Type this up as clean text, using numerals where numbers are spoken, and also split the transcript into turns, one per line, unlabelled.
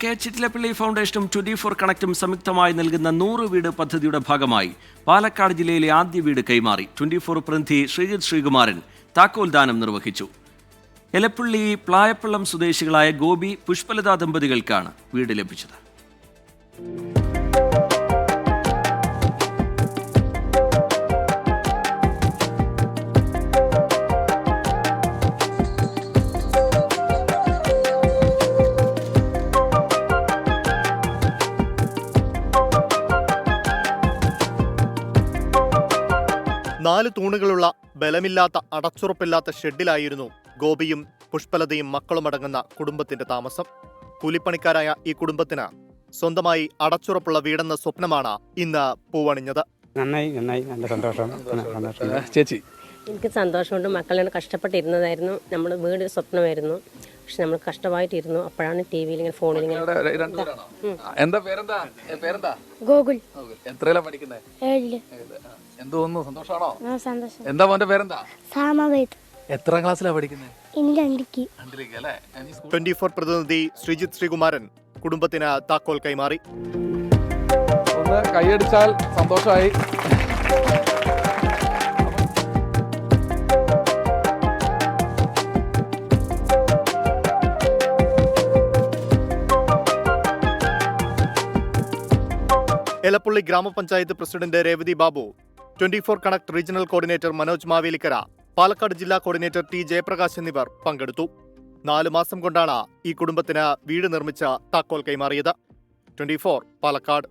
K Chittilappilly ഫൗണ്ടേഷനും 24 കണക്റ്റും സംയുക്തമായി നൽകുന്ന 100 വീട് പദ്ധതിയുടെ ഭാഗമായി പാലക്കാട് ജില്ലയിലെ ആദ്യ വീട് കൈമാറി. 24 പ്രതിനിധി ശ്രീജിത്ത് ശ്രീകുമാരൻ താക്കോൽദാനം നിർവഹിച്ചു. എലപ്പള്ളി പ്ലായപ്പള്ളം സ്വദേശികളായ ഗോപി, പുഷ്പലത ദമ്പതികൾക്കാണ് വീട് ലഭിച്ചത്.
നാല് തൂണുകളുള്ള ബലമില്ലാത്ത അടച്ചുറപ്പില്ലാത്ത ഷെഡിലായിരുന്നു ഗോപിയും പുഷ്പലതയും മക്കളുമടങ്ങുന്ന കുടുംബത്തിന്റെ താമസം. കൂലിപ്പണിക്കാരായ ഈ കുടുംബത്തിന് സ്വന്തമായി അടച്ചുറപ്പുള്ള വീടെന്ന സ്വപ്നമാണ് ഇന്ന് പൂവണിഞ്ഞത്.
നന്നായി നല്ല സന്തോഷം.
ചേച്ചി,
എനിക്ക് സന്തോഷമുണ്ട്. മക്കളെ കഷ്ടപ്പെട്ടിരുന്നതായിരുന്നു. നമ്മൾ വീട് സ്വപ്നമായിരുന്നു, പക്ഷെ നമ്മൾ കഷ്ടമായിട്ടിരുന്നു. അപ്പോഴാണ് ടി വിയിൽ ഇങ്ങനെ ഫോണിൽ
എന്താ പേരെന്താ?
ഗോകുൽ.
എത്രയിലാ പഠിക്കുന്നത്?
7.
എന്ത് തോന്നുന്നു? സന്തോഷാണോ?
സന്തോഷം.
എന്താ മോന്റെ പേരെന്താ?
സാമവേദ്.
എത്രാം ക്ലാസ്സിലാ പഠിക്കുന്നത്?
2ലേക്ക്.
2ലേക്ക് അല്ലേ?
24 പ്രതിനിധി ശ്രീജിത്ത് ശ്രീകുമാരൻ കുടുംബത്തിന് താക്കോൽ കൈമാറി.
ഒന്ന് കൈയടിച്ചാൽ സന്തോഷമായി.
എലപ്പള്ളി ഗ്രാമപഞ്ചായത്ത് president Revathi Babu, 24 connect regional coordinator Manoj Mavelikkara, Palakkad ജില്ലാ കോർഡിനേറ്റർ ടി ജയപ്രകാശ് എന്നിവർ പങ്കെടുത്തു. 4 മാസം കൊണ്ടാണ് ഈ കുടുംബത്തിന് വീട് നിർമ്മിച്ച താക്കോൽ കൈമാറിയത്. 24 പാലക്കാട്.